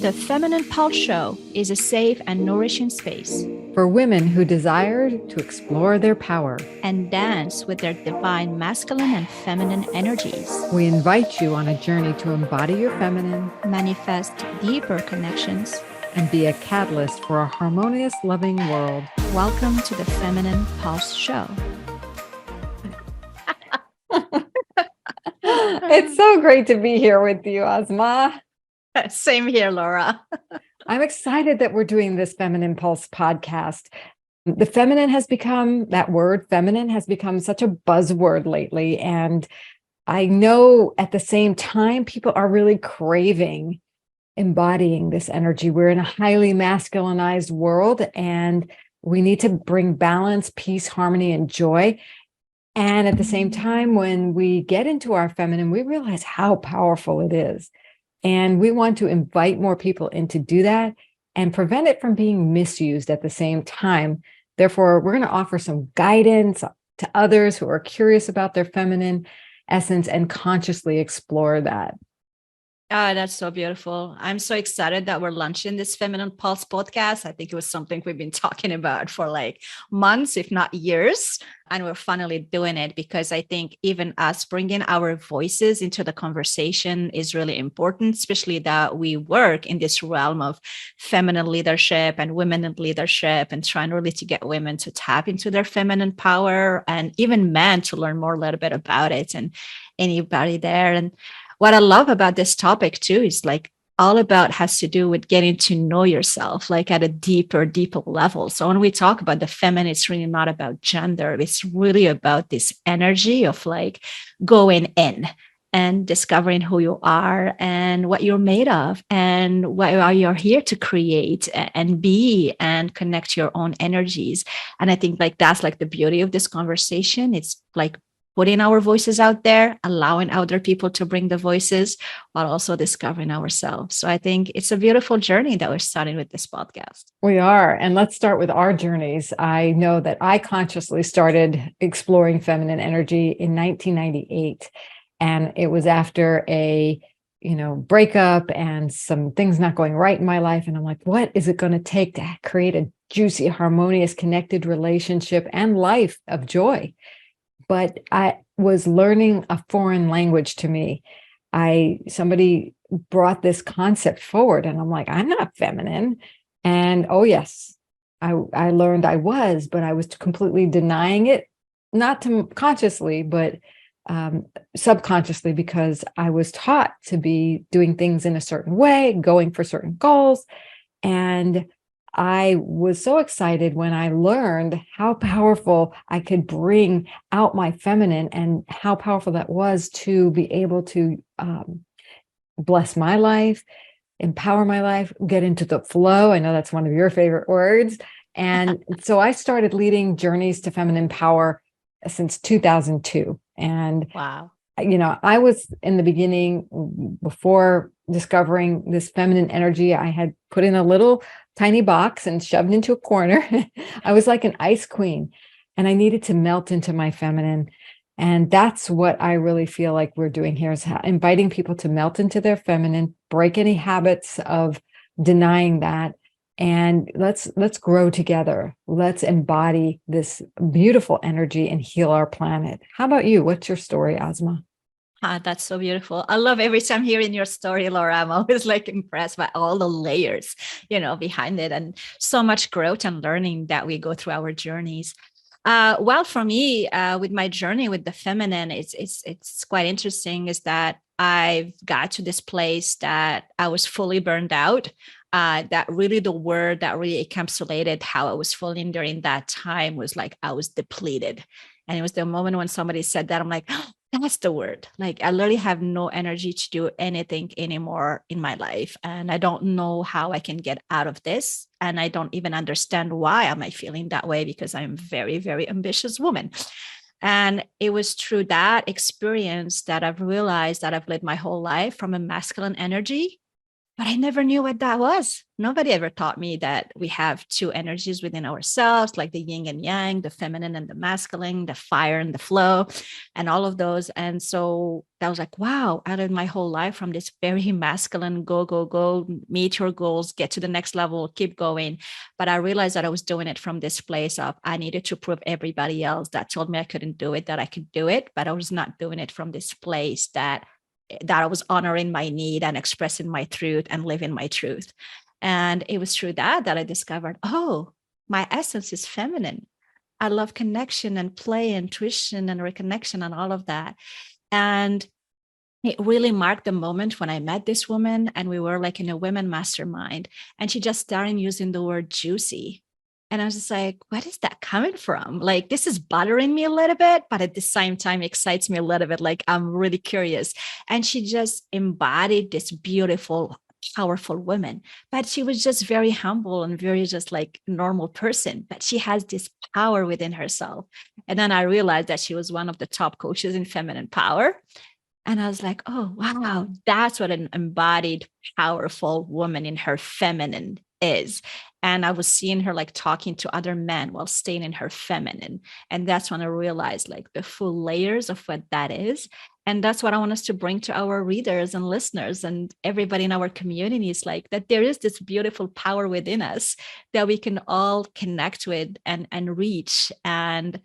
The Feminine Pulse Show is a safe and nourishing space for women who desire to explore their power and dance with their divine masculine and feminine energies. We invite you on a journey to embody your feminine, manifest deeper connections, and be a catalyst for a harmonious, loving world. Welcome to the Feminine Pulse Show. It's so great to be here with you, Asmâa. Same here, Laura. I'm excited that we're doing this Feminine Pulse podcast. The feminine has become, that word feminine has become such a buzzword lately. And I know at the same time, people are really craving embodying this energy. We're in a highly masculinized world, and we need to bring balance, peace, harmony, and joy. And at the same time, when we get into our feminine, we realize how powerful it is. And we want to invite more people in to do that and prevent it from being misused at the same time. Therefore, we're going to offer some guidance to others who are curious about their feminine essence and consciously explore that. Oh, that's so beautiful. I'm so excited that we're launching this Feminine Pulse podcast. I think it was something we've been talking about for like months, if not years. And we're finally doing it because I think even us bringing our voices into the conversation is really important, especially that we work in this realm of feminine leadership and women in leadership and trying really to get women to tap into their feminine power and even men to learn more a little bit about it and anybody there. And what I love about this topic too is like all about has to do with getting to know yourself, like at a deeper level. So when we talk about the feminine, it's really not about gender. It's really about this energy of like going in and discovering who you are and what you're made of and what you're here to create and be and connect your own energies. And I think like that's like the beauty of this conversation. It's like putting our voices out there, allowing other people to bring the voices while also discovering ourselves. So I think it's a beautiful journey that we're starting with this podcast. We are. And let's start with our journeys. I know that I consciously started exploring feminine energy in 1998. And it was after a breakup and some things not going right in my life. And I'm like, what is it going to take to create a juicy, harmonious, connected relationship and life of joy? But I was learning a foreign language to me. Somebody brought this concept forward and I'm like, I'm not feminine. And oh yes, I learned I was, but I was completely denying it, not consciously, but subconsciously, because I was taught to be doing things in a certain way, going for certain goals. And I was so excited when I learned how powerful I could bring out my feminine and how powerful that was to be able to bless my life, empower my life, get into the flow. I know that's one of your favorite words. And so I started leading journeys to feminine power since 2002. And wow. I was in the beginning, before discovering this feminine energy, I had put in a little tiny box and shoved into a corner. I was like an ice queen and I needed to melt into my feminine. And that's what I really feel like we're doing here, is inviting people to melt into their feminine, break any habits of denying that. And let's grow together. Let's embody this beautiful energy and heal our planet. How about you? What's your story, Asmâa? That's so beautiful. I love every time hearing your story, Laura. I'm always like impressed by all the layers, behind it and so much growth and learning that we go through our journeys. Well, for me, with my journey with the feminine, it's quite interesting is that I've got to this place that I was fully burned out. That really the word that really encapsulated how I was feeling during that time was like I was depleted. And it was the moment when somebody said that, I'm like, oh, that's the word. Like I literally have no energy to do anything anymore in my life. And I don't know how I can get out of this. And I don't even understand why am I feeling that way, because I'm a very, very ambitious woman. And it was through that experience that I've realized that I've lived my whole life from a masculine energy. but I never knew what that was. Nobody ever taught me that we have two energies within ourselves, like the yin and yang, the feminine and the masculine, the fire and the flow, and all of those. And so that was like, wow, I lived my whole life from this very masculine, go, go, go, meet your goals, get to the next level, keep going. But I realized that I was doing it from this place of I needed to prove everybody else that told me I couldn't do it, that I could do it. But I was not doing it from this place that I was honoring my need and expressing my truth and living my truth. And it was through that I discovered, oh, my essence is feminine. I love connection and play and tuition and reconnection and all of that. And it really marked the moment when I met this woman and we were like in a women mastermind and she just started using the word juicy. And I was just like, what is that coming from? Like, this is bothering me a little bit, but at the same time, excites me a little bit. Like, I'm really curious. And she just embodied this beautiful, powerful woman. But she was just very humble and very just like normal person. But she has this power within herself. And then I realized that she was one of the top coaches in feminine power. And I was like, oh, wow, that's what an embodied, powerful woman in her feminine is. And I was seeing her like talking to other men while staying in her feminine. And that's when I realized like the full layers of what that is. And that's what I want us to bring to our readers and listeners and everybody in our communities, like that there is this beautiful power within us that we can all connect with and reach. And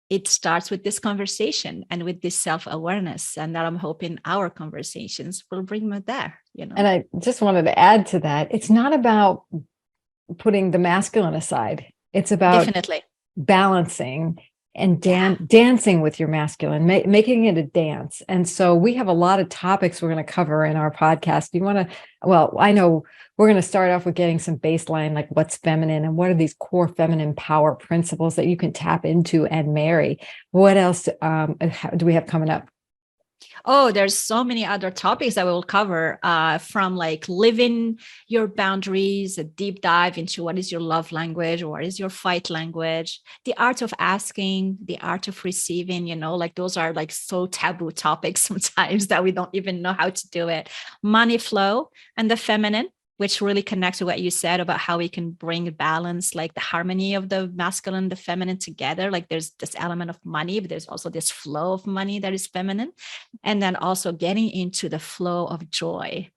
it starts with this conversation and with this self-awareness, and that I'm hoping our conversations will bring me there, you know. And I just wanted to add to that. It's not about putting the masculine aside. It's about Definitely balancing and dancing with your masculine, making it a dance. And so we have a lot of topics we're going to cover in our podcast. Do you want to, well, I know we're going to start off with getting some baseline, like what's feminine and what are these core feminine power principles that you can tap into and marry. What else do we have coming up? Oh, there's so many other topics that we will cover, from like living your boundaries, a deep dive into what is your love language, or what is your fight language, the art of asking, the art of receiving, you know, like those are like so taboo topics sometimes that we don't even know how to do it. Money flow and the feminine, which really connects to what you said about how we can bring balance, like the harmony of the masculine, the feminine together. Like there's this element of money, but there's also this flow of money that is feminine. And then also getting into the flow of joy.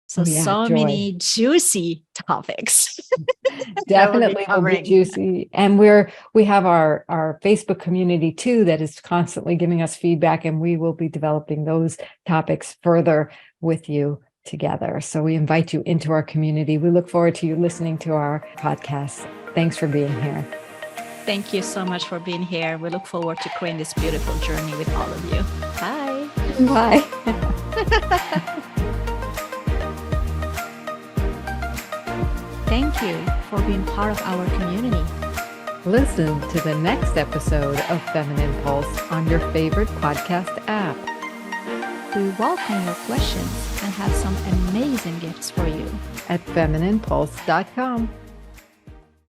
So, joy. Many juicy topics. Definitely will be juicy. And we have our Facebook community too, that is constantly giving us feedback, and we will be developing those topics further with you together. So we invite you into our community. We look forward to you listening to our podcast. Thanks for being here. Thank you so much for being here. We look forward to creating this beautiful journey with all of you. Bye. Bye. Thank you for being part of our community. Listen to the next episode of Feminine Pulse on your favorite podcast app. We welcome your questions and have some amazing gifts for you at femininepulse.com.